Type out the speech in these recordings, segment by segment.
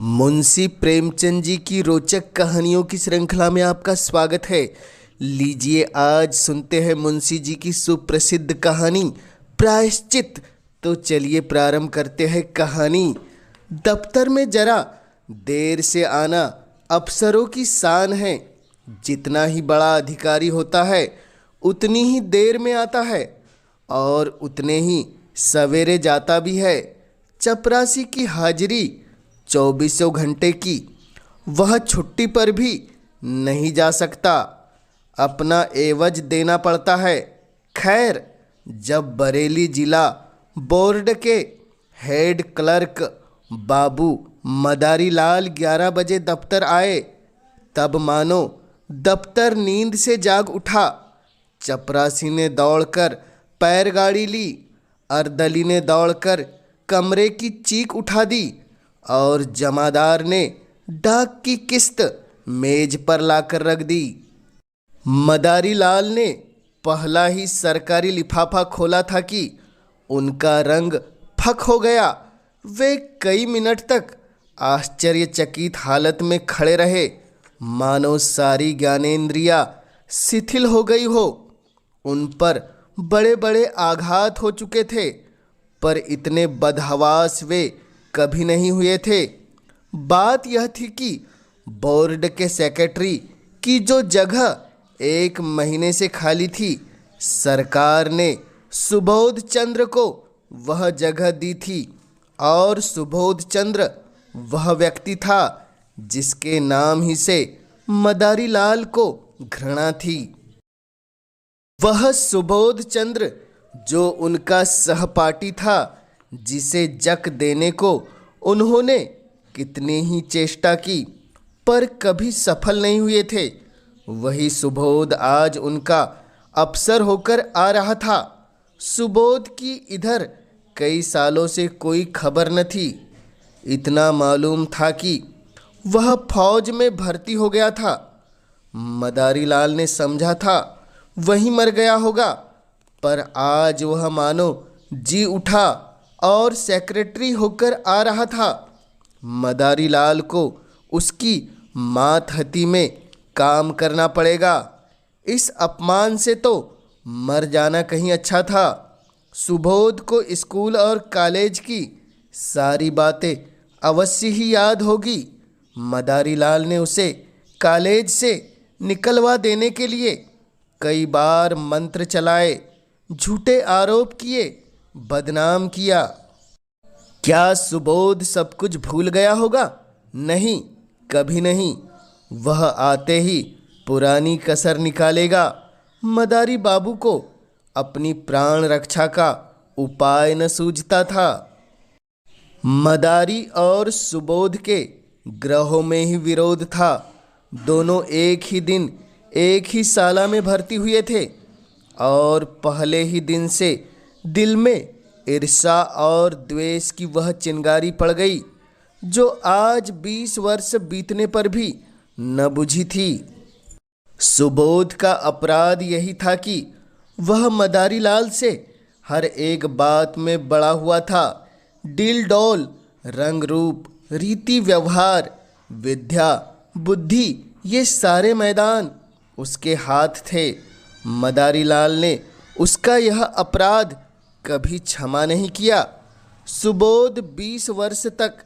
मुंशी प्रेमचंद जी की रोचक कहानियों की श्रृंखला में आपका स्वागत है। लीजिए आज सुनते हैं मुंशी जी की सुप्रसिद्ध कहानी प्रायश्चित। तो चलिए प्रारंभ करते हैं कहानी। दफ्तर में जरा देर से आना अफसरों की शान है। जितना ही बड़ा अधिकारी होता है उतनी ही देर में आता है और उतने ही सवेरे जाता भी है। चपरासी की हाजिरी 24 घंटे की, वह छुट्टी पर भी नहीं जा सकता, अपना एवज देना पड़ता है। खैर, जब बरेली जिला बोर्ड के हेड क्लर्क बाबू मदारी लाल 11 बजे दफ्तर आए, तब मानो दफ्तर नींद से जाग उठा। चपरासी ने दौड़कर पैर गाड़ी ली, अर्दली ने दौड़कर कमरे की चीख उठा दी और जमादार ने डाक की किस्त मेज पर लाकर रख दी। मदारी लाल ने पहला ही सरकारी लिफाफा खोला था कि उनका रंग फक हो गया। वे कई मिनट तक आश्चर्यचकित हालत में खड़े रहे, मानो सारी ज्ञानेंद्रियां शिथिल हो गई हो। उन पर बड़े बड़े आघात हो चुके थे, पर इतने बदहवास वे कभी नहीं हुए थे। बात यह थी कि बोर्ड के सेक्रेटरी की जो जगह 1 महीने से खाली थी, सरकार ने सुबोध चंद्र को वह जगह दी थी। और सुबोध चंद्र वह व्यक्ति था जिसके नाम ही से मदारी लाल को घृणा थी। वह सुबोध चंद्र जो उनका सहपाठी था, जिसे जक देने को उन्होंने कितनी ही चेष्टा की पर कभी सफल नहीं हुए थे, वही सुबोध आज उनका अफसर होकर आ रहा था। सुबोध की इधर कई सालों से कोई खबर न थी। इतना मालूम था कि वह फौज में भर्ती हो गया था। मदारी लाल ने समझा था वहीं मर गया होगा, पर आज वह मानो जी उठा और सेक्रेटरी होकर आ रहा था। मदारी लाल को उसकी मातहती में काम करना पड़ेगा। इस अपमान से तो मर जाना कहीं अच्छा था। सुबोध को स्कूल और कॉलेज की सारी बातें अवश्य ही याद होगी। मदारी लाल ने उसे कॉलेज से निकलवा देने के लिए कई बार मंत्र चलाए, झूठे आरोप किए, बदनाम किया। क्या सुबोध सब कुछ भूल गया होगा? नहीं, कभी नहीं। वह आते ही पुरानी कसर निकालेगा। मदारी बाबू को अपनी प्राण रक्षा का उपाय न सूझता था। मदारी और सुबोध के ग्रहों में ही विरोध था। दोनों एक ही दिन एक ही साला में भर्ती हुए थे और पहले ही दिन से दिल में ईर्ष्या और द्वेष की वह चिंगारी पड़ गई जो आज 20 वर्ष बीतने पर भी न बुझी थी। सुबोध का अपराध यही था कि वह मदारी लाल से हर एक बात में बड़ा हुआ था। डील डौल, रंग रूप, रीति व्यवहार, विद्या, बुद्धि, ये सारे मैदान उसके हाथ थे। मदारी लाल ने उसका यह अपराध कभी क्षमा नहीं किया। सुबोध 20 वर्ष तक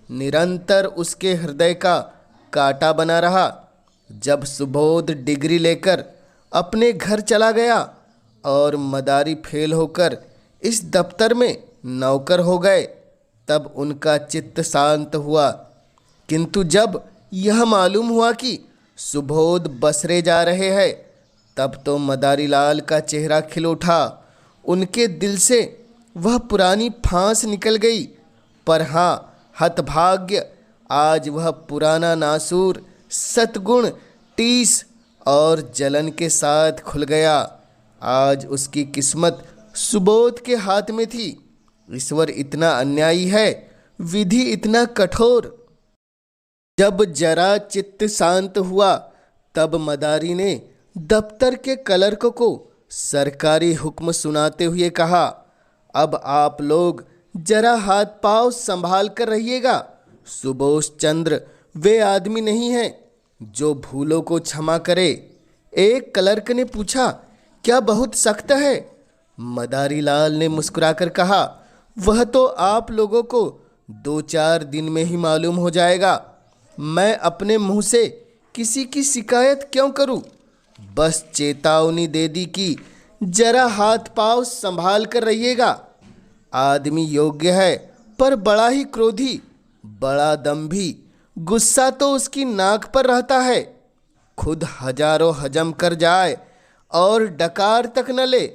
निरंतर उसके हृदय का कांटा बना रहा। जब सुबोध डिग्री लेकर अपने घर चला गया और मदारी फेल होकर इस दफ्तर में नौकर हो गए, तब उनका चित्त शांत हुआ। किंतु जब यह मालूम हुआ कि सुबोध बसरे जा रहे हैं, तब तो मदारी लाल का चेहरा खिल उठा। उनके दिल से वह पुरानी फांस निकल गई। पर हाँ, हतभाग्य, आज वह पुराना नासूर सतगुण टीस और जलन के साथ खुल गया। आज उसकी किस्मत सुबोध के हाथ में थी। ईश्वर इतना अन्यायी है, विधि इतना कठोर। जब जरा चित्त शांत हुआ, तब मदारी ने दफ्तर के क्लर्क को सरकारी हुक्म सुनाते हुए कहा, अब आप लोग जरा हाथ पांव संभाल कर रहिएगा। सुबोध चंद्र वे आदमी नहीं है जो भूलों को क्षमा करे। एक क्लर्क ने पूछा, क्या बहुत सख्त है? मदारी लाल ने मुस्कुराकर कहा, वह तो आप लोगों को 2-4 दिन में ही मालूम हो जाएगा। मैं अपने मुंह से किसी की शिकायत क्यों करूं? बस चेतावनी दे दी कि जरा हाथ पांव संभाल कर रहिएगा। आदमी योग्य है पर बड़ा ही क्रोधी, बड़ा दंभी, गुस्सा तो उसकी नाक पर रहता है। खुद हजारों हजम कर जाए और डकार तक न ले,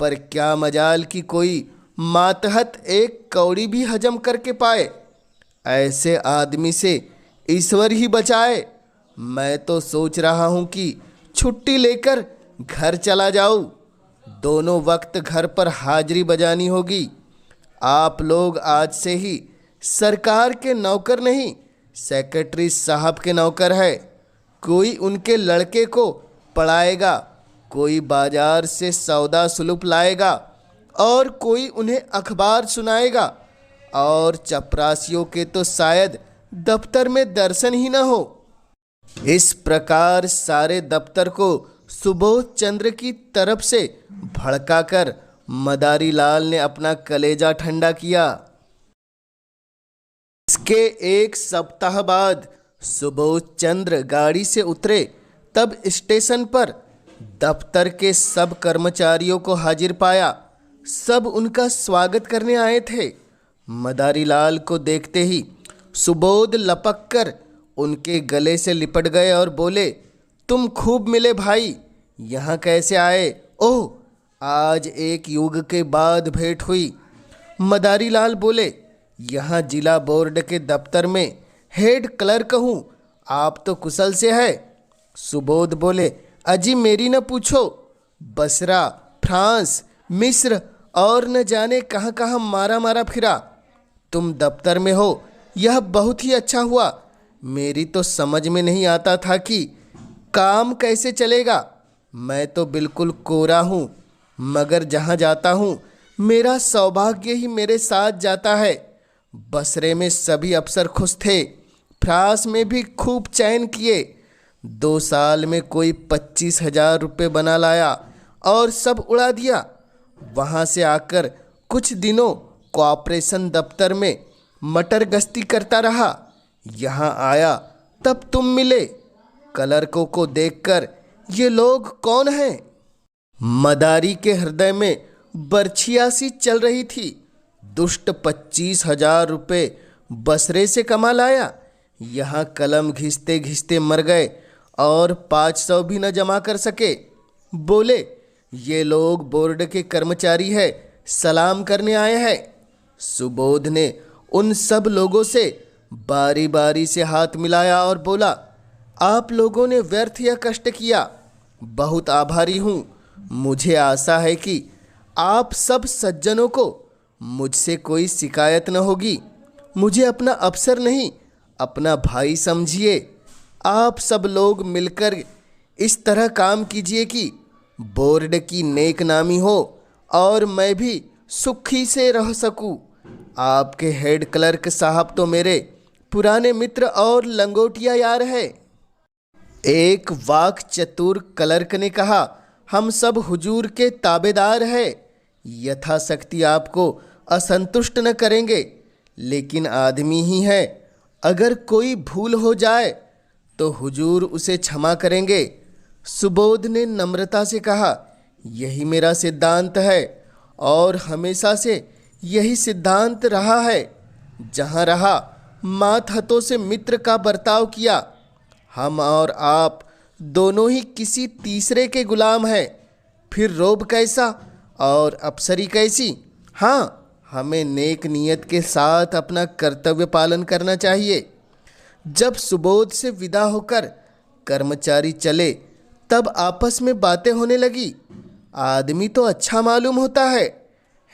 पर क्या मजाल कि कोई मातहत एक कौड़ी भी हजम करके पाए। ऐसे आदमी से ईश्वर ही बचाए। मैं तो सोच रहा हूं कि छुट्टी लेकर घर चला जाऊं। दोनों वक्त घर पर हाजिरी बजानी होगी। आप लोग आज से ही सरकार के नौकर नहीं, सेक्रेटरी साहब के नौकर है। कोई उनके लड़के को पढ़ाएगा, कोई बाजार से सौदा सुलूप लाएगा और कोई उन्हें अखबार सुनाएगा, और चपरासियों के तो शायद दफ्तर में दर्शन ही न हो। इस प्रकार सारे दफ्तर को सुबोध चंद्र की तरफ से भड़काकर मदारी लाल ने अपना कलेजा ठंडा किया। इसके एक सप्ताह बाद सुबोध चंद्र गाड़ी से उतरे तब स्टेशन पर दफ्तर के सब कर्मचारियों को हाजिर पाया। सब उनका स्वागत करने आए थे। मदारी लाल को देखते ही सुबोध लपक कर उनके गले से लिपट गए और बोले, तुम खूब मिले भाई, यहाँ कैसे आए? ओह, आज एक युग के बाद भेंट हुई। मदारी लाल बोले, यहाँ जिला बोर्ड के दफ्तर में हेड क्लर्क हूँ, आप तो कुशल से है। सुबोध बोले, अजी मेरी न पूछो, बसरा, फ्रांस, मिस्र और न जाने कहाँ कहाँ मारा मारा फिरा। तुम दफ्तर में हो, यह बहुत ही अच्छा हुआ। मेरी तो समझ में नहीं आता था कि काम कैसे चलेगा। मैं तो बिल्कुल कोरा हूँ, मगर जहाँ जाता हूँ मेरा सौभाग्य ही मेरे साथ जाता है। बसरे में सभी अफसर खुश थे, फ्रांस में भी खूब चयन किए। 2 साल में कोई 25,000 रुपये बना लाया और सब उड़ा दिया। वहाँ से आकर कुछ दिनों कॉर्पोरेशन दफ्तर में मटर गश्ती करता रहा। यहाँ आया तब तुम मिले। क्लर्कों को देखकर ये लोग कौन हैं? मदारी के हृदय में बरछिया सी चल रही थी। दुष्ट 25,000 रुपये बसरे से कमा लाया, यहाँ कलम घिसते घिसते मर गए और 500 भी न जमा कर सके। बोले, ये लोग बोर्ड के कर्मचारी है, सलाम करने आए हैं। सुबोध ने उन सब लोगों से बारी बारी से हाथ मिलाया और बोला, आप लोगों ने व्यर्थ या कष्ट किया, बहुत आभारी हूँ। मुझे आशा है कि आप सब सज्जनों को मुझसे कोई शिकायत न होगी। मुझे अपना अफसर नहीं, अपना भाई समझिए। आप सब लोग मिलकर इस तरह काम कीजिए कि बोर्ड की नेक नामी हो और मैं भी सुखी से रह सकूं। आपके हेड क्लर्क साहब तो मेरे पुराने मित्र और लंगोटिया यार है। एक वाक चतुर क्लर्क ने कहा, हम सब हुजूर के ताबेदार हैं, यथाशक्ति आपको असंतुष्ट न करेंगे, लेकिन आदमी ही है। अगर कोई भूल हो जाए तो हुजूर उसे क्षमा करेंगे। सुबोध ने नम्रता से कहा, यही मेरा सिद्धांत है और हमेशा से यही सिद्धांत रहा है। जहाँ रहा मातहतों से मित्र का बर्ताव किया। हम और आप दोनों ही किसी तीसरे के गुलाम हैं। फिर रोब कैसा और अफसरी कैसी? हाँ, हमें नेक नियत के साथ अपना कर्तव्य पालन करना चाहिए। जब सुबोध से विदा होकर कर्मचारी चले तब आपस में बातें होने लगी। आदमी तो अच्छा मालूम होता है।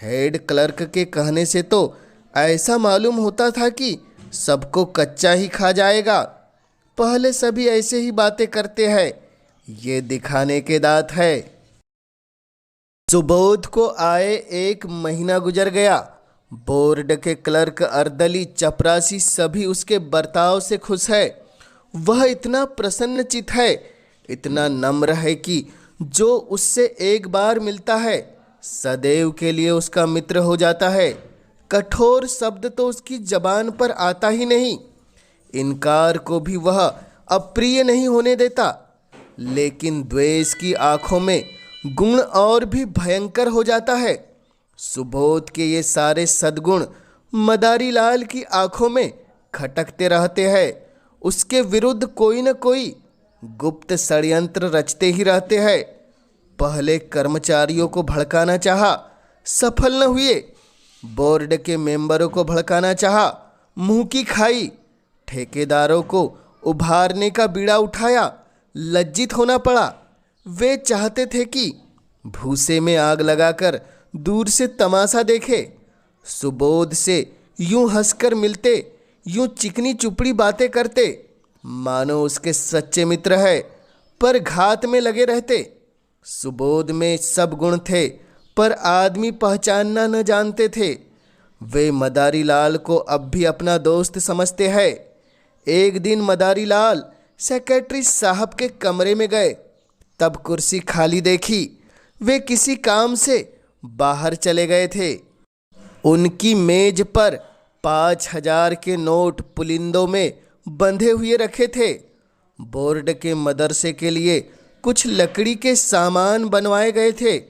हेड क्लर्क के कहने से तो ऐसा मालूम होता था कि सबको कच्चा ही खा जाएगा। पहले सभी ऐसे ही बातें करते हैं, ये दिखाने के दांत है। सुबोध को आए 1 महीना गुजर गया। बोर्ड के क्लर्क, अर्दली, चपरासी सभी उसके बर्ताव से खुश है। वह इतना प्रसन्नचित है, इतना नम्र है कि जो उससे एक बार मिलता है सदैव के लिए उसका मित्र हो जाता है। कठोर शब्द तो उसकी जबान पर आता ही नहीं। इनकार को भी वह अप्रिय नहीं होने देता। लेकिन द्वेष की आंखों में गुण और भी भयंकर हो जाता है। सुबोध के ये सारे सद्गुण मदारी लाल की आंखों में खटकते रहते हैं। उसके विरुद्ध कोई न कोई गुप्त षड्यंत्र रचते ही रहते हैं। पहले कर्मचारियों को भड़काना चाहा, सफल न हुए। बोर्ड के मेंबरों को भड़काना चाहा, मुंह की खाई। ठेकेदारों को उभारने का बीड़ा उठाया, लज्जित होना पड़ा। वे चाहते थे कि भूसे में आग लगाकर दूर से तमाशा देखे। सुबोध से यूं हंसकर मिलते, यूं चिकनी चुपड़ी बातें करते, मानो उसके सच्चे मित्र है, पर घात में लगे रहते। सुबोध में सब गुण थे, पर आदमी पहचानना न जानते थे। वे मदारी लाल को अब भी अपना दोस्त समझते हैं। एक दिन मदारी लाल सेक्रेटरी साहब के कमरे में गए, तब कुर्सी खाली देखी। वे किसी काम से बाहर चले गए थे। उनकी मेज पर 5,000 के नोट पुलिंदों में बंधे हुए रखे थे। बोर्ड के मदरसे के लिए कुछ लकड़ी के सामान बनवाए गए थे,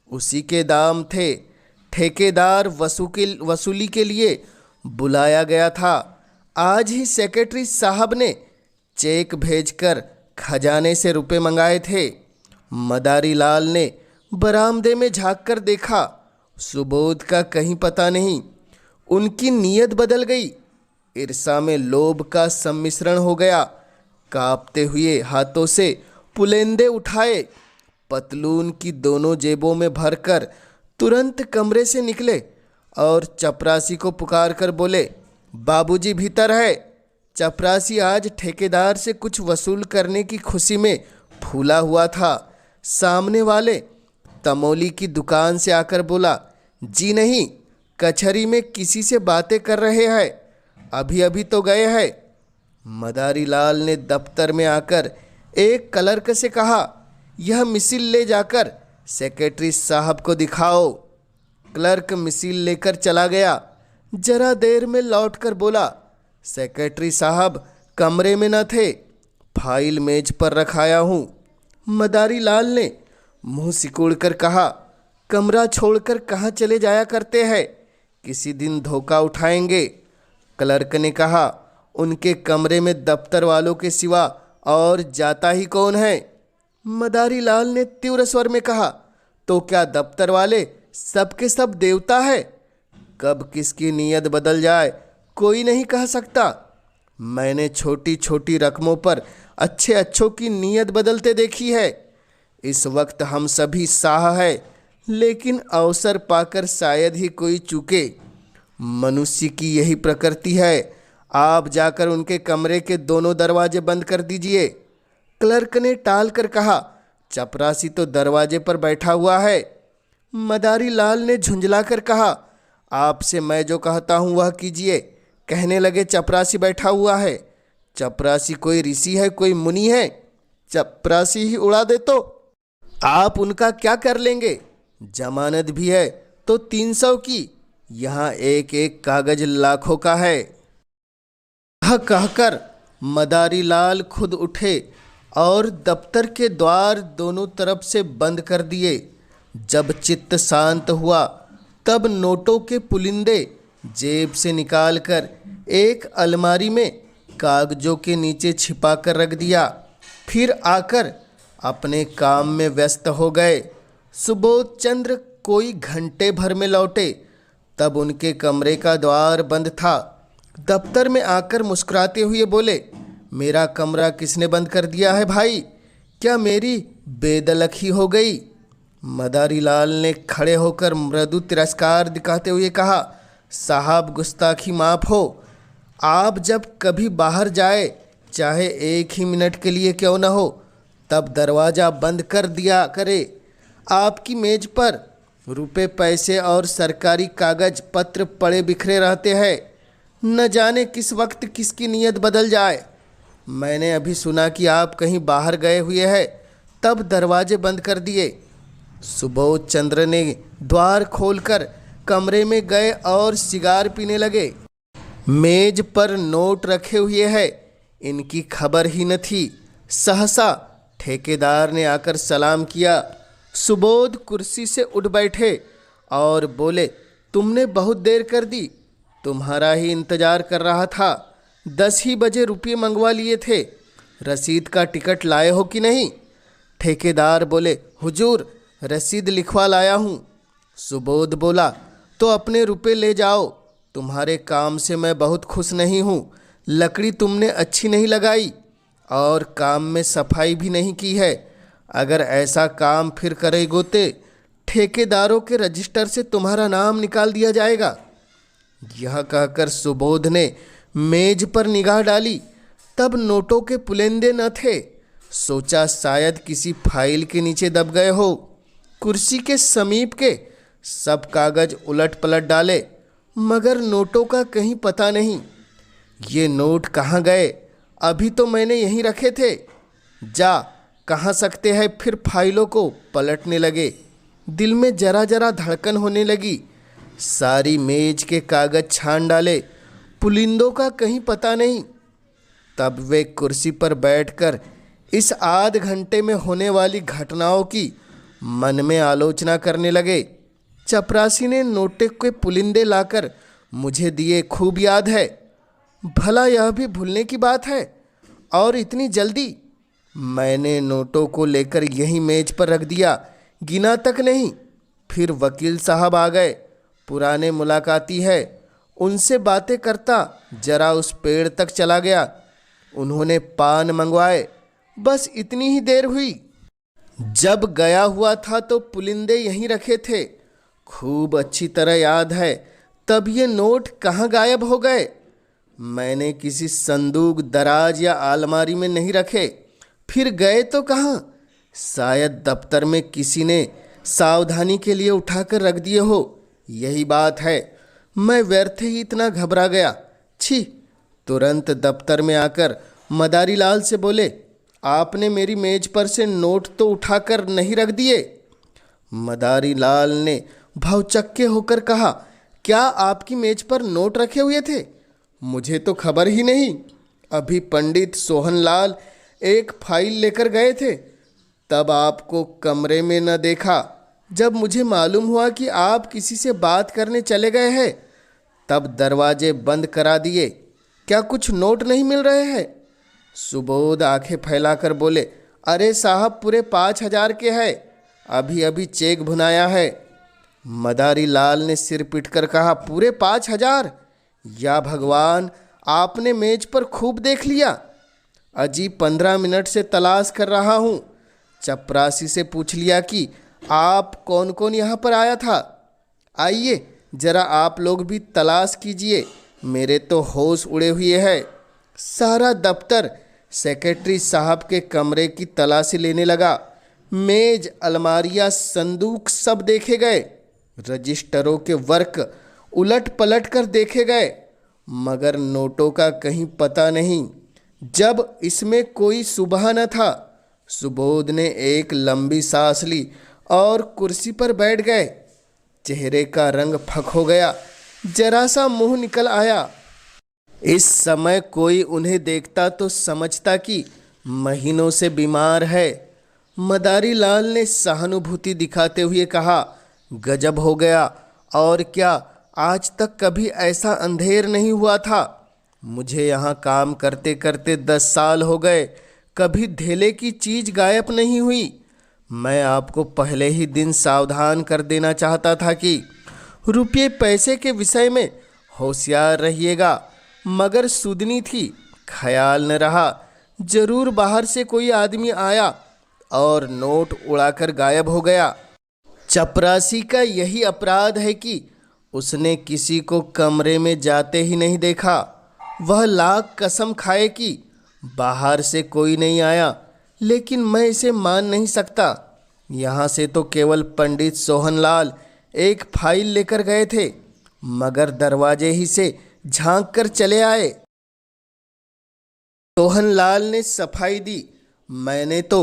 उसी के दाम थे। ठेकेदार वसूली के लिए बुलाया गया था। आज ही सेक्रेटरी साहब ने चेक भेजकर खजाने से रुपए मंगाए थे। मदारी लाल ने बरामदे में झांक कर देखा, सुबोध का कहीं पता नहीं। उनकी नीयत बदल गई। ईर्षा में लोभ का सम्मिश्रण हो गया। कांपते हुए हाथों से पुलेंदे उठाए, पतलून की दोनों जेबों में भरकर तुरंत कमरे से निकले और चपरासी को पुकार कर बोले, बाबूजी भीतर है। चपरासी आज ठेकेदार से कुछ वसूल करने की खुशी में फूला हुआ था। सामने वाले तमोली की दुकान से आकर बोला, जी नहीं, कचहरी में किसी से बातें कर रहे हैं, अभी अभी तो गए हैं। मदारी लाल ने दफ्तर में आकर एक क्लर्क से कहा, यह मिसिल ले जाकर सेक्रेटरी साहब को दिखाओ। क्लर्क मिसिल लेकर चला गया। जरा देर में लौटकर बोला, सेक्रेटरी साहब कमरे में न थे, फाइल मेज पर रखाया हूँ। मदारी लाल ने मुंह सिकुड़कर कहा, कमरा छोड़कर कहाँ चले जाया करते हैं, किसी दिन धोखा उठाएंगे। क्लर्क ने कहा, उनके कमरे में दफ्तर वालों के सिवा और जाता ही कौन है। मदारी लाल ने तीव्र स्वर में कहा, तो क्या दफ्तर वाले सबके सब देवता है? कब किसकी नीयत बदल जाए कोई नहीं कह सकता। मैंने छोटी छोटी रकमों पर अच्छे अच्छों की नीयत बदलते देखी है। इस वक्त हम सभी साह है, लेकिन अवसर पाकर शायद ही कोई चूके। मनुष्य की यही प्रकृति है। आप जाकर उनके कमरे के दोनों दरवाजे बंद कर दीजिए। क्लर्क ने टाल कर कहा, चपरासी तो दरवाजे पर बैठा हुआ है। मदारी लाल ने झुंझला कर कहा, आपसे मैं जो कहता हूँ वह कीजिए। कहने लगे, चपरासी बैठा हुआ है। चपरासी कोई ऋषि है, कोई मुनि है? चपरासी ही उड़ा दे तो आप उनका क्या कर लेंगे? जमानत भी है तो 300 की, यहाँ एक एक कागज लाखों का है। यह कहकर मदारी लाल खुद उठे और दफ्तर के द्वार दोनों तरफ से बंद कर दिए। जब चित्त शांत हुआ तब नोटों के पुलिंदे जेब से निकालकर एक अलमारी में कागजों के नीचे छिपा कर रख दिया। फिर आकर अपने काम में व्यस्त हो गए। सुबोध चंद्र कोई घंटे भर में लौटे, तब उनके कमरे का द्वार बंद था। दफ्तर में आकर मुस्कुराते हुए बोले, मेरा कमरा किसने बंद कर दिया है भाई? क्या मेरी बेदलखी हो गई? मदारी लाल ने खड़े होकर मृदु तिरस्कार दिखाते हुए कहा, साहब गुस्ताखी माफ हो। आप जब कभी बाहर जाए, चाहे 1 ही मिनट के लिए क्यों न हो, तब दरवाज़ा बंद कर दिया करे। आपकी मेज पर रुपए पैसे और सरकारी कागज पत्र पड़े बिखरे रहते हैं। न जाने किस वक्त किसकी नीयत बदल जाए। मैंने अभी सुना कि आप कहीं बाहर गए हुए हैं, तब दरवाजे बंद कर दिए। सुबोध चंद्र ने द्वार खोलकर कमरे में गए और सिगार पीने लगे। मेज पर नोट रखे हुए हैं, इनकी खबर ही न थी। सहसा ठेकेदार ने आकर सलाम किया। सुबोध कुर्सी से उठ बैठे और बोले, तुमने बहुत देर कर दी, तुम्हारा ही इंतजार कर रहा था। 10 ही बजे रुपये मंगवा लिए थे। रसीद का टिकट लाए हो कि नहीं? ठेकेदार बोले, हुजूर रसीद लिखवा लाया हूँ। सुबोध बोला, तो अपने रुपये ले जाओ, तुम्हारे काम से मैं बहुत खुश नहीं हूँ। लकड़ी तुमने अच्छी नहीं लगाई और काम में सफाई भी नहीं की है। अगर ऐसा काम फिर करेगो तो ठेकेदारों के रजिस्टर से तुम्हारा नाम निकाल दिया जाएगा। यह कहकर सुबोध ने मेज पर निगाह डाली, तब नोटों के पुलिंदे न थे। सोचा शायद किसी फाइल के नीचे दब गए हो। कुर्सी के समीप के सब कागज उलट पलट डाले, मगर नोटों का कहीं पता नहीं। ये नोट कहाँ गए? अभी तो मैंने यहीं रखे थे। जा कहाँ सकते हैं? फिर फाइलों को पलटने लगे। दिल में जरा जरा धड़कन होने लगी। सारी मेज के कागज छान डाले, पुलिंदों का कहीं पता नहीं। तब वे कुर्सी पर बैठकर इस आध घंटे में होने वाली घटनाओं की मन में आलोचना करने लगे। चपरासी ने नोटे के पुलिंदे लाकर मुझे दिए, खूब याद है। भला यह भी भूलने की बात है, और इतनी जल्दी? मैंने नोटों को लेकर यहीं मेज पर रख दिया, गिना तक नहीं। फिर वकील साहब आ गए, पुराने मुलाकाती है, उनसे बातें करता जरा उस पेड़ तक चला गया। उन्होंने पान मंगवाए, बस इतनी ही देर हुई। जब गया हुआ था तो पुलिंदे यहीं रखे थे, खूब अच्छी तरह याद है। तब ये नोट कहाँ गायब हो गए? मैंने किसी संदूक, दराज या अलमारी में नहीं रखे। फिर गए तो कहाँ? शायद दफ्तर में किसी ने सावधानी के लिए उठाकर रख दिए हो। यही बात है, मैं व्यर्थ ही इतना घबरा गया। छी! तुरंत दफ्तर में आकर मदारी लाल से बोले, आपने मेरी मेज पर से नोट तो उठाकर नहीं रख दिए? मदारी लाल ने भौचक्के होकर कहा, क्या आपकी मेज पर नोट रखे हुए थे? मुझे तो खबर ही नहीं। अभी पंडित सोहनलाल एक फाइल लेकर गए थे, तब आपको कमरे में न देखा। जब मुझे मालूम हुआ कि आप किसी से बात करने चले गए हैं, तब दरवाजे बंद करा दिए। क्या कुछ नोट नहीं मिल रहे हैं? सुबोध आंखें फैलाकर बोले, अरे साहब, पूरे 5,000 के हैं, अभी अभी चेक भुनाया है। मदारी लाल ने सिर पीटकर कहा, पूरे 5,000? या भगवान, आपने मेज पर खूब देख लिया। अजी 15 मिनट से तलाश कर रहा हूँ। चपरासी से पूछ लिया कि आप कौन कौन यहाँ पर आया था। आइए जरा आप लोग भी तलाश कीजिए, मेरे तो होश उड़े हुए हैं। सारा दफ्तर सेक्रेटरी साहब के कमरे की तलाशी लेने लगा। मेज, अलमारियाँ, संदूक सब देखे गए। रजिस्टरों के वर्क उलट पलट कर देखे गए, मगर नोटों का कहीं पता नहीं। जब इसमें कोई सुबह न था, सुबोध ने एक लंबी सांस ली और कुर्सी पर बैठ गए। चेहरे का रंग फक हो गया, जरा सा मुंह निकल आया। इस समय कोई उन्हें देखता तो समझता कि महीनों से बीमार है। मदारी लाल ने सहानुभूति दिखाते हुए कहा, गजब हो गया, और क्या आज तक कभी ऐसा अंधेर नहीं हुआ था। मुझे यहाँ काम करते करते 10 साल हो गए, कभी धेले की चीज़ गायब नहीं हुई। मैं आपको पहले ही दिन सावधान कर देना चाहता था कि रुपये पैसे के विषय में होशियार रहिएगा, मगर सुधनी थी, ख्याल न रहा। जरूर बाहर से कोई आदमी आया और नोट उड़ाकर गायब हो गया। चपरासी का यही अपराध है कि उसने किसी को कमरे में जाते ही नहीं देखा। वह लाख कसम खाए कि बाहर से कोई नहीं आया, लेकिन मैं इसे मान नहीं सकता। यहाँ से तो केवल पंडित सोहनलाल एक फाइल लेकर गए थे, मगर दरवाजे ही से झांक कर चले आए। सोहनलाल ने सफाई दी। मैंने तो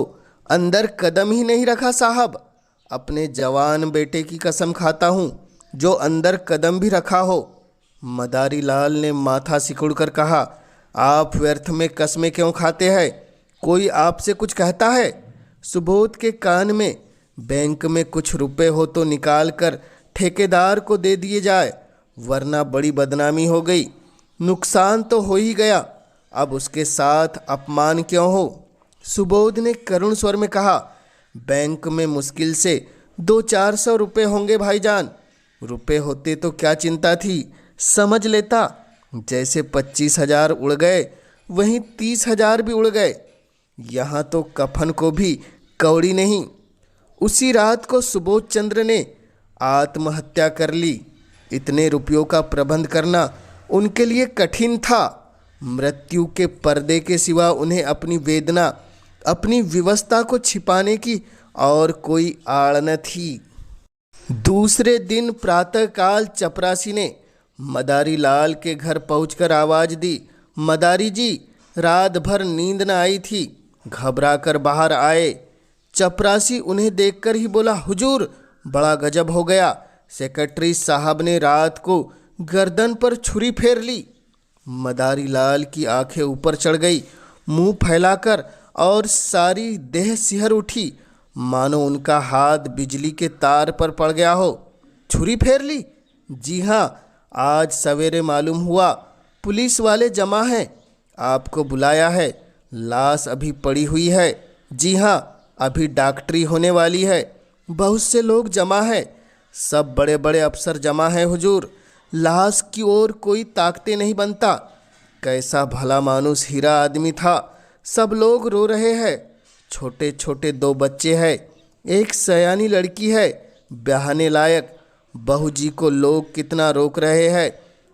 अंदर कदम ही नहीं रखा साहब। अपने जवान बेटे की कसम खाता हूँ, जो अंदर कदम भी रखा हो। मदारी लाल ने माथा सिकुड़कर कहा, आप व्यर्थ में कस्में क्यों खाते हैं? कोई आपसे कुछ कहता है? सुबोध के कान में, बैंक में कुछ रुपए हो तो निकाल कर ठेकेदार को दे दिए जाए, वरना बड़ी बदनामी हो गई। नुकसान तो हो ही गया, अब उसके साथ अपमान क्यों हो? सुबोध ने करुण स्वर में कहा, बैंक में मुश्किल से 200-400 रुपये होंगे भाईजान। रुपए होते तो क्या चिंता थी, समझ लेता। जैसे 25,000 उड़ गए, वहीं 30,000 भी उड़ गए। यहाँ तो कफन को भी कौड़ी नहीं। उसी रात को सुबोध चंद्र ने आत्महत्या कर ली। इतने रुपयों का प्रबंध करना उनके लिए कठिन था। मृत्यु के पर्दे के सिवा उन्हें अपनी वेदना, अपनी विवशता को छिपाने की और कोई आड़ न थी। दूसरे दिन प्रातःकाल चपरासी ने मदारी लाल के घर पहुंचकर आवाज दी, मदारी जी, रात भर नींद न आई थी, घबरा कर बाहर आए। चपरासी उन्हें देखकर ही बोला, हुजूर, बड़ा गजब हो गया। सेक्रेटरी साहब ने रात को गर्दन पर छुरी फेर ली। मदारी लाल की आंखें ऊपर चढ़ गई, मुंह फैलाकर, और सारी देह सिहर उठी, मानो उनका हाथ बिजली के तार पर पड़ गया हो। छुरी फेर ली? जी हाँ, आज सवेरे मालूम हुआ। पुलिस वाले जमा हैं, आपको बुलाया है। लाश अभी पड़ी हुई है। जी हाँ, अभी डॉक्टरी होने वाली है। बहुत से लोग जमा हैं, सब बड़े बड़े अफसर जमा हैं हुजूर। लाश की ओर कोई ताकते नहीं बनता। कैसा भला मानुस हीरा आदमी था। सब लोग रो रहे हैं। छोटे छोटे 2 बच्चे हैं, एक सयानी लड़की है, ब्याहने लायक। बहू जी को लोग कितना रोक रहे हैं,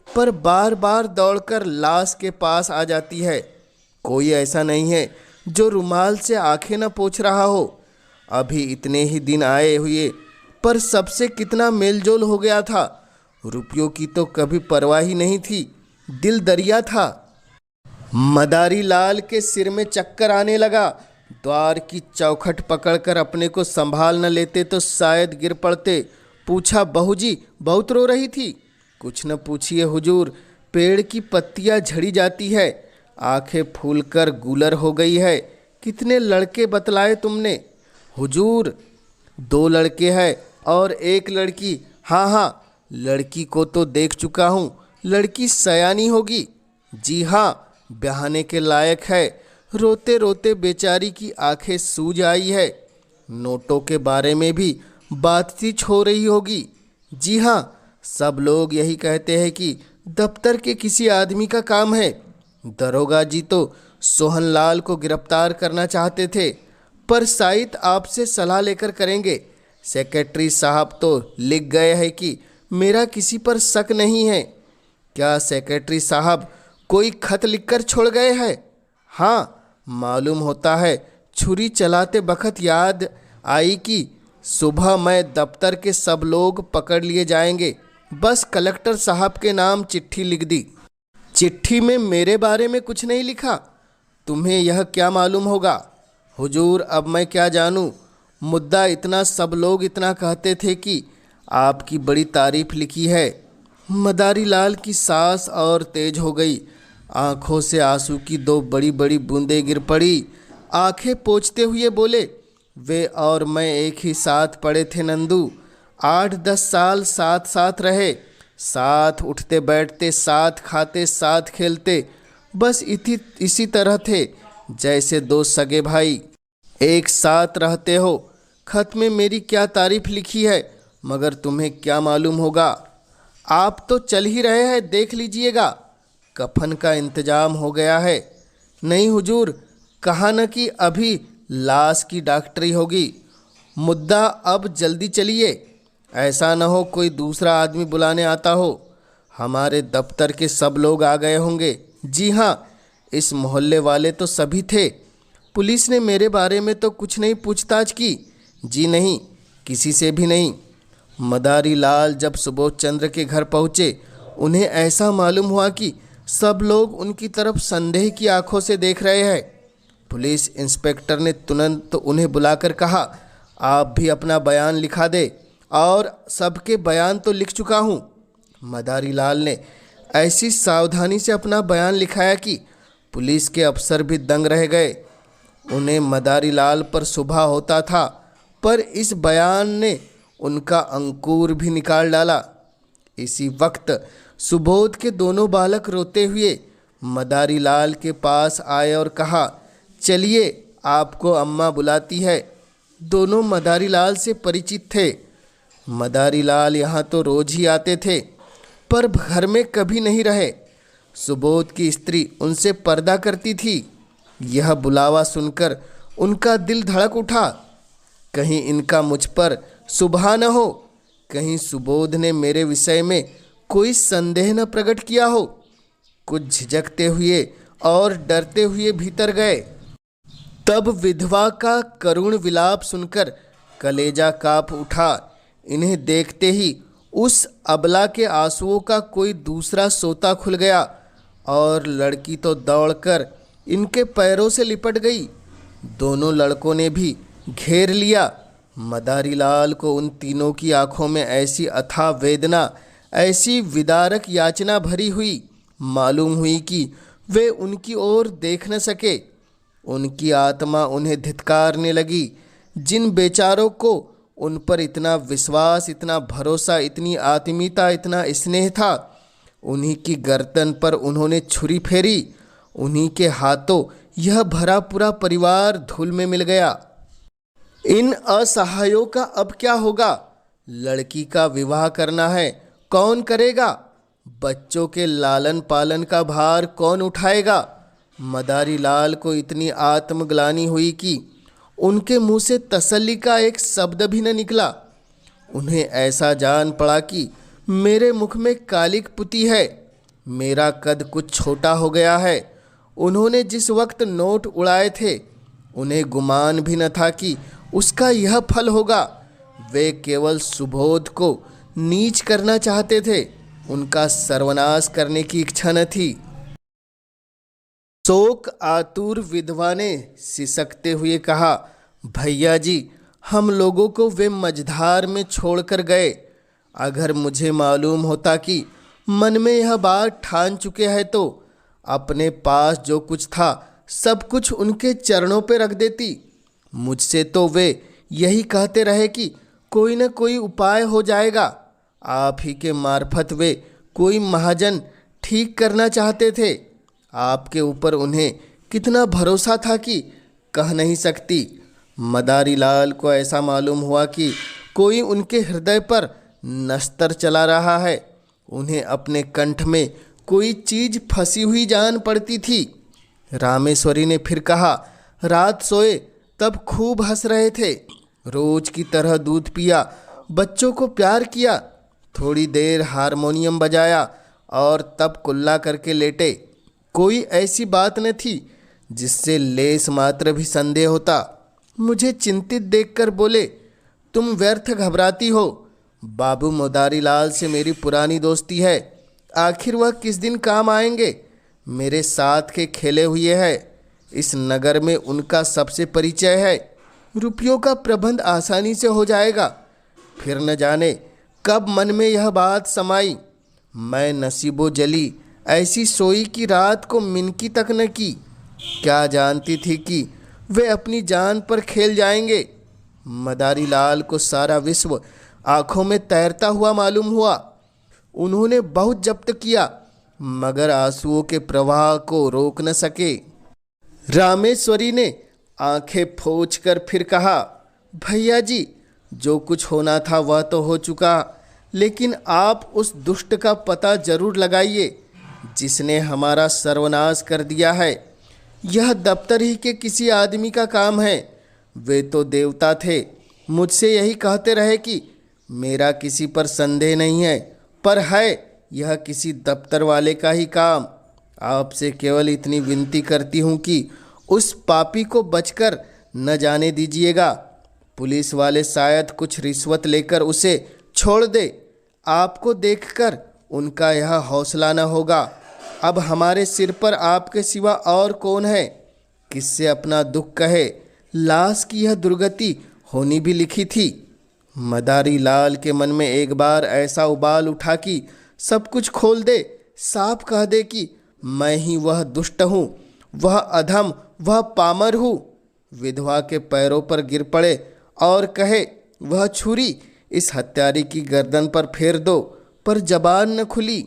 पर बार बार दौड़कर लाश के पास आ जाती है। कोई ऐसा नहीं है जो रुमाल से आंखें न पोंछ रहा हो। अभी इतने ही दिन आए हुए, पर सबसे कितना मेलजोल हो गया था। रुपयों की तो कभी परवाह ही नहीं थी, दिल दरिया था। मदारी लाल के सिर में चक्कर आने लगा। द्वार की चौखट पकड़कर अपने को संभाल न लेते तो शायद गिर पड़ते। पूछा, बहू जी बहुत रो रही थी? कुछ न पूछिए हुजूर, पेड़ की पत्तियां झड़ी जाती है, आंखें फूलकर गूलर हो गई है। कितने लड़के बतलाए तुमने? हुजूर, 2 लड़के हैं और 1 लड़की। हाँ हाँ, लड़की को तो देख चुका हूँ, लड़की सयानी होगी। जी हाँ, ब्याहने के लायक है। रोते रोते बेचारी की आंखें सूज आई है। नोटों के बारे में भी बातचीत हो रही होगी। जी हाँ, सब लोग यही कहते हैं कि दफ्तर के किसी आदमी का काम है। दरोगा जी तो सोहनलाल को गिरफ्तार करना चाहते थे, पर शायद आपसे सलाह लेकर करेंगे। सेक्रेटरी साहब तो लिख गए हैं कि मेरा किसी पर शक नहीं है। क्या सेक्रेटरी साहब कोई खत लिखकर छोड़ गए हैं? हाँ, मालूम होता है। छुरी चलाते बखत याद आई कि सुबह मैं दफ्तर के सब लोग पकड़ लिए जाएंगे। बस कलेक्टर साहब के नाम चिट्ठी लिख दी। चिट्ठी में मेरे बारे में कुछ नहीं लिखा। तुम्हें यह क्या मालूम होगा? हुजूर, अब मैं क्या जानूं। मुद्दा इतना, सब लोग इतना कहते थे कि आपकी बड़ी तारीफ लिखी है। मदारी लाल की सांस और तेज हो गई। आंखों से आंसू की 2 बड़ी बड़ी बूंदें गिर पड़ी। आंखें पोंछते हुए बोले, वे और मैं एक ही साथ पढ़े थे नंदू। 8-10 साल साथ साथ रहे, साथ उठते बैठते, साथ खाते, साथ खेलते। बस इसी तरह थे जैसे 2 सगे भाई एक साथ रहते हो। खत में मेरी क्या तारीफ लिखी है, मगर तुम्हें क्या मालूम होगा। आप तो चल ही रहे हैं, देख लीजिएगा। कफन का इंतजाम हो गया है। नहीं हुजूर, कहा न कि अभी लाश की डॉक्टरी होगी। मुद्दा अब जल्दी चलिए, ऐसा न हो कोई दूसरा आदमी बुलाने आता हो। हमारे दफ्तर के सब लोग आ गए होंगे। जी हाँ, इस मोहल्ले वाले तो सभी थे। पुलिस ने मेरे बारे में तो कुछ नहीं पूछताछ की। जी नहीं, किसी से भी नहीं। मदारी लाल जब सुबोध चंद्र के घर पहुंचे, उन्हें ऐसा मालूम हुआ कि सब लोग उनकी तरफ संदेह की आंखों से देख रहे हैं। पुलिस इंस्पेक्टर ने तुरंत उन्हें बुलाकर कहा, आप भी अपना बयान लिखा दे। और सबके बयान तो लिख चुका हूँ। मदारी लाल ने ऐसी सावधानी से अपना बयान लिखाया कि पुलिस के अफसर भी दंग रह गए। उन्हें मदारी लाल पर शुभा होता था, पर इस बयान ने उनका अंकुर भी निकाल डाला। इसी वक्त सुबोध के दोनों बालक रोते हुए मदारी लाल के पास आए और कहा, चलिए आपको अम्मा बुलाती है। दोनों मदारी लाल से परिचित थे। मदारी लाल यहाँ तो रोज ही आते थे, पर घर में कभी नहीं रहे। सुबोध की स्त्री उनसे पर्दा करती थी। यह बुलावा सुनकर उनका दिल धड़क उठा। कहीं इनका मुझ पर शुभा न हो, कहीं सुबोध ने मेरे विषय में कोई संदेह न प्रकट किया हो। कुछ झिझकते हुए और डरते हुए भीतर गए। तब विधवा का करुण विलाप सुनकर कलेजा काँप उठा। इन्हें देखते ही उस अबला के आंसुओं का कोई दूसरा सोता खुल गया और लड़की तो दौड़कर इनके पैरों से लिपट गई। दोनों लड़कों ने भी घेर लिया। मदारी लाल को उन तीनों की आंखों में ऐसी अथाह वेदना, ऐसी विदारक याचना भरी हुई मालूम हुई कि वे उनकी ओर देख न सके। उनकी आत्मा उन्हें धिक्कारने लगी। जिन बेचारों को उन पर इतना विश्वास, इतना भरोसा, इतनी आत्मीयता, इतना स्नेह था, उन्हीं की गर्दन पर उन्होंने छुरी फेरी। उन्हीं के हाथों यह भरा पूरा परिवार धूल में मिल गया। इन असहायों का अब क्या होगा? लड़की का विवाह करना है, कौन करेगा? बच्चों के लालन पालन का भार कौन उठाएगा? मदारी लाल को इतनी आत्मग्लानि हुई कि उनके मुंह से तसल्ली का एक शब्द भी न निकला। उन्हें ऐसा जान पड़ा कि मेरे मुख में कालिक पुती है, मेरा कद कुछ छोटा हो गया है। उन्होंने जिस वक्त नोट उड़ाए थे, उन्हें गुमान भी न था कि उसका यह फल होगा। वे केवल सुबोध को नीच करना चाहते थे, उनका सर्वनाश करने की इच्छा न थी। शोक आतुर विधवा ने सिसकते हुए कहा, भैया जी, हम लोगों को वे मझधार में छोड़कर गए। अगर मुझे मालूम होता कि मन में यह बात ठान चुके हैं तो अपने पास जो कुछ था सब कुछ उनके चरणों पे रख देती। मुझसे तो वे यही कहते रहे कि कोई न कोई उपाय हो जाएगा। आप ही के मार्फत वे कोई महाजन ठीक करना चाहते थे। आपके ऊपर उन्हें कितना भरोसा था कि कह नहीं सकती। मदारी लाल को ऐसा मालूम हुआ कि कोई उनके हृदय पर नस्तर चला रहा है। उन्हें अपने कंठ में कोई चीज फंसी हुई जान पड़ती थी। रामेश्वरी ने फिर कहा, रात सोए तब खूब हंस रहे थे, रोज की तरह दूध पिया, बच्चों को प्यार किया, थोड़ी देर हारमोनियम बजाया और तब कुल्ला करके लेटे। कोई ऐसी बात न थी जिससे लेस मात्र भी संदेह होता। मुझे चिंतित देखकर बोले, तुम व्यर्थ घबराती हो। बाबू मदारी लाल से मेरी पुरानी दोस्ती है, आखिर वह किस दिन काम आएंगे? मेरे साथ के खेले हुए है, इस नगर में उनका सबसे परिचय है। रुपयों का प्रबंध आसानी से हो जाएगा। फिर न जाने कब मन में यह बात समाई। मैं नसीबो जली ऐसी सोई की रात को मिनकी तक न की। क्या जानती थी कि वे अपनी जान पर खेल जाएंगे। मदारी लाल को सारा विश्व आंखों में तैरता हुआ मालूम हुआ। उन्होंने बहुत जब्त किया, मगर आंसुओं के प्रवाह को रोक न सके। रामेश्वरी ने आंखें पोंछकर फिर कहा, भैया जी, जो कुछ होना था वह तो हो चुका, लेकिन आप उस दुष्ट का पता जरूर लगाइए जिसने हमारा सर्वनाश कर दिया है। यह दफ्तर ही के किसी आदमी का काम है। वे तो देवता थे, मुझसे यही कहते रहे कि मेरा किसी पर संदेह नहीं है, पर है यह किसी दफ्तर वाले का ही काम। आपसे केवल इतनी विनती करती हूँ कि उस पापी को बचकर न जाने दीजिएगा। पुलिस वाले शायद कुछ रिश्वत लेकर उसे छोड़ दे, आपको देखकर उनका यह हौसला न होगा। अब हमारे सिर पर आपके सिवा और कौन है, किससे अपना दुख कहे। लाश की यह दुर्गति होनी भी लिखी थी। मदारी लाल के मन में एक बार ऐसा उबाल उठा कि सब कुछ खोल दे, साफ कह दे कि मैं ही वह दुष्ट हूँ, वह अधम, वह पामर हूँ। विधवा के पैरों पर गिर पड़े और कहे, वह छुरी इस हत्यारे की गर्दन पर फेर दो, पर जबान न खुली।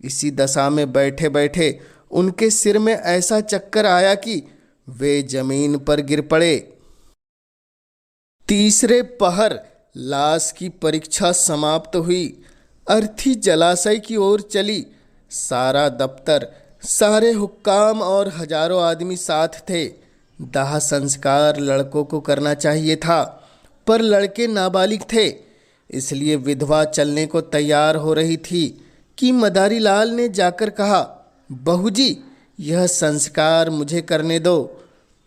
इसी दशा में बैठे बैठे उनके सिर में ऐसा चक्कर आया कि वे जमीन पर गिर पड़े। तीसरे पहर लाश की परीक्षा समाप्त हुई। अर्थी जलाशय की ओर चली। सारा दफ्तर, सारे हुक्काम और हजारों आदमी साथ थे। दाह संस्कार लड़कों को करना चाहिए था, पर लड़के नाबालिग थे, इसलिए विधवा चलने को तैयार हो रही थी कि मदारी लाल ने जाकर कहा, बहू जी, यह संस्कार मुझे करने दो।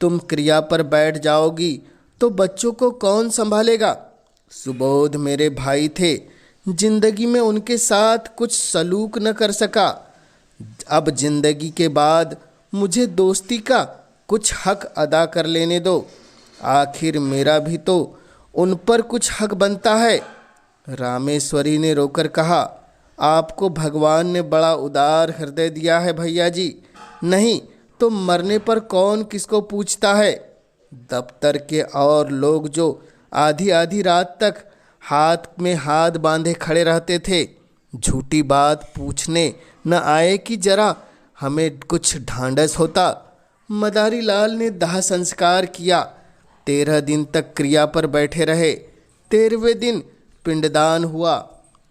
तुम क्रिया पर बैठ जाओगी तो बच्चों को कौन संभालेगा। सुबोध मेरे भाई थे, जिंदगी में उनके साथ कुछ सलूक न कर सका। अब जिंदगी के बाद मुझे दोस्ती का कुछ हक अदा कर लेने दो। आखिर मेरा भी तो उन पर कुछ हक बनता है। रामेश्वरी ने रोकर कहा, आपको भगवान ने बड़ा उदार हृदय दिया है भैया जी, नहीं तो मरने पर कौन किसको पूछता है। दफ्तर के और लोग जो आधी आधी रात तक हाथ में हाथ बांधे खड़े रहते थे, झूठी बात पूछने न आए कि जरा हमें कुछ ढांढस होता। मदारी लाल ने दाह संस्कार किया। 13 दिन तक क्रिया पर बैठे रहे। 13वें दिन पिंडदान हुआ।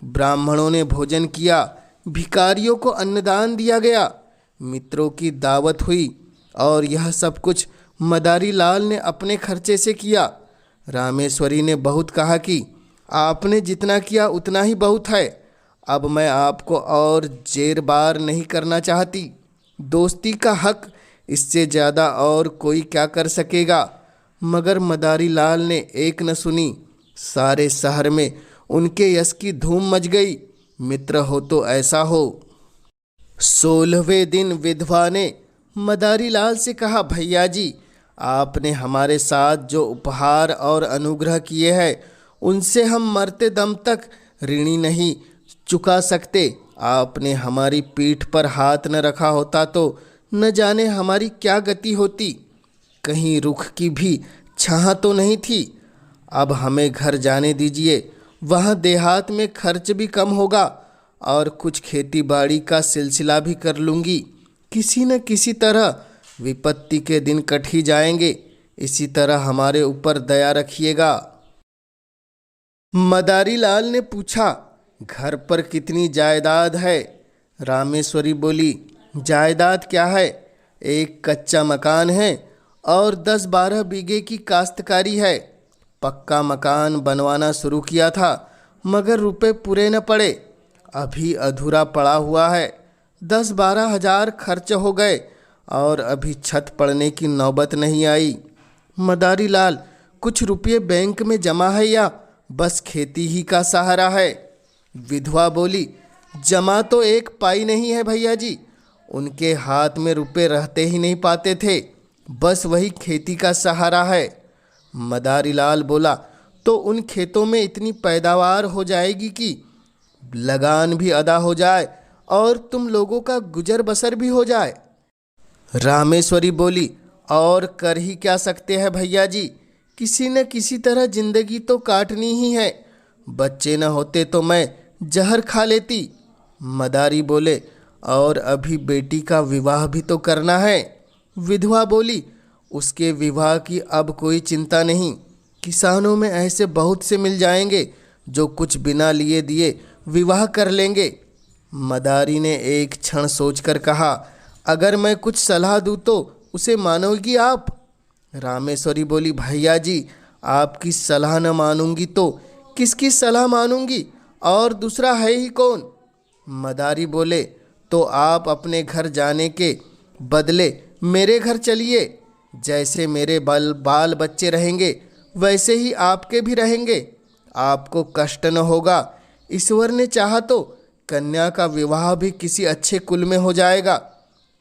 ब्राह्मणों ने भोजन किया, भिखारियों को अन्नदान दिया गया, मित्रों की दावत हुई, और यह सब कुछ मदारी लाल ने अपने खर्चे से किया। रामेश्वरी ने बहुत कहा कि आपने जितना किया उतना ही बहुत है। अब मैं आपको और जेर बार नहीं करना चाहती। दोस्ती का हक इससे ज़्यादा और कोई क्या कर सकेगा। मगर मदारी लाल ने एक न सुनी। सारे शहर में उनके यश की धूम मच गई। मित्र हो तो ऐसा हो। 16वें दिन विधवा ने मदारी लाल से कहा, भैया जी, आपने हमारे साथ जो उपहार और अनुग्रह किए हैं उनसे हम मरते दम तक ऋणी नहीं चुका सकते। आपने हमारी पीठ पर हाथ न रखा होता तो न जाने हमारी क्या गति होती। कहीं रुख की भी छाह तो नहीं थी। अब हमें घर जाने दीजिए, वहाँ देहात में खर्च भी कम होगा और कुछ खेती बाड़ी का सिलसिला भी कर लूँगी। किसी न किसी तरह विपत्ति के दिन कट ही जाएंगे। इसी तरह हमारे ऊपर दया रखिएगा। मदारी लाल ने पूछा, घर पर कितनी जायदाद है। रामेश्वरी बोली, जायदाद क्या है, एक कच्चा मकान है और 10-12 बीघे की काश्तकारी है। पक्का मकान बनवाना शुरू किया था, मगर रुपए पूरे न पड़े, अभी अधूरा पड़ा हुआ है। 10-12 हजार खर्च हो गए और अभी छत पड़ने की नौबत नहीं आई। मदारी लाल, कुछ रुपये बैंक में जमा है या बस खेती ही का सहारा है। विधवा बोली, जमा तो एक पाई नहीं है भैया जी। उनके हाथ में रुपए रहते ही नहीं पाते थे, बस वही खेती का सहारा है। मदारी लाल बोला, तो उन खेतों में इतनी पैदावार हो जाएगी कि लगान भी अदा हो जाए और तुम लोगों का गुजर बसर भी हो जाए। रामेश्वरी बोली, और कर ही क्या सकते हैं भैया जी, किसी न किसी तरह जिंदगी तो काटनी ही है। बच्चे न होते तो मैं जहर खा लेती। मदारी बोले, और अभी बेटी का विवाह भी तो करना है। विधवा बोली, उसके विवाह की अब कोई चिंता नहीं। किसानों में ऐसे बहुत से मिल जाएंगे जो कुछ बिना लिए दिए विवाह कर लेंगे। मदारी ने एक क्षण सोचकर कहा, अगर मैं कुछ सलाह दूँ तो उसे मानोगी आप। रामेश्वरी बोली, भैया जी, आपकी सलाह न मानूंगी तो किसकी सलाह मानूंगी, और दूसरा है ही कौन। मदारी बोले, तो आप अपने घर जाने के बदले मेरे घर चलिए। जैसे मेरे बाल बच्चे रहेंगे वैसे ही आपके भी रहेंगे। आपको कष्ट न होगा, ईश्वर ने चाहा तो कन्या का विवाह भी किसी अच्छे कुल में हो जाएगा।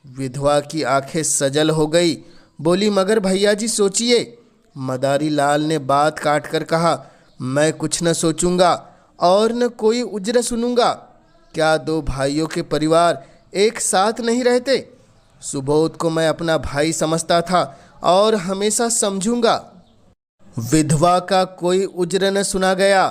विधवा की आंखें सजल हो गई, बोली, मगर भैया जी सोचिए। मदारी लाल ने बात काट कर कहा, मैं कुछ न सोचूंगा और न कोई उज्र सुनूंगा। क्या दो भाइयों के परिवार एक साथ नहीं रहते? सुबोध को मैं अपना भाई समझता था और हमेशा समझूंगा। विधवा का कोई उज्र न सुना गया।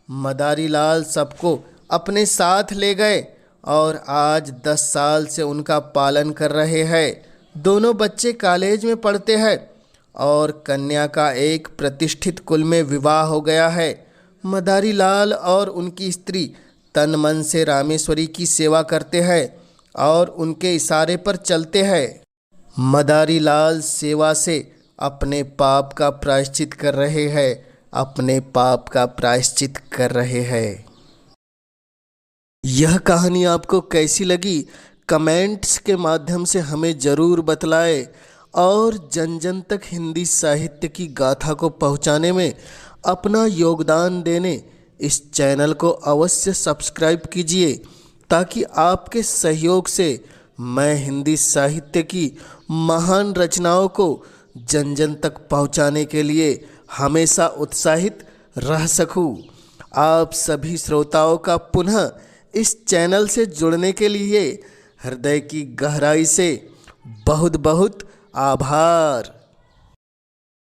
मदारी लाल सबको अपने साथ ले गए और आज 10 साल से उनका पालन कर रहे हैं। दोनों बच्चे कॉलेज में पढ़ते हैं और कन्या का एक प्रतिष्ठित कुल में विवाह हो गया है। मदारी लाल और उनकी स्त्री तन मन से रामेश्वरी की सेवा करते हैं और उनके इशारे पर चलते हैं। मदारी लाल सेवा से अपने पाप का प्रायश्चित कर रहे हैं, अपने पाप का प्रायश्चित कर रहे हैं। यह कहानी आपको कैसी लगी कमेंट्स के माध्यम से हमें ज़रूर बतलाएं और जन जन तक हिंदी साहित्य की गाथा को पहुंचाने में अपना योगदान देने इस चैनल को अवश्य सब्सक्राइब कीजिए, ताकि आपके सहयोग से मैं हिंदी साहित्य की महान रचनाओं को जन जन तक पहुंचाने के लिए हमेशा उत्साहित रह सकूं। आप सभी श्रोताओं का पुनः इस चैनल से जुड़ने के लिए हृदय की गहराई से बहुत बहुत आभार।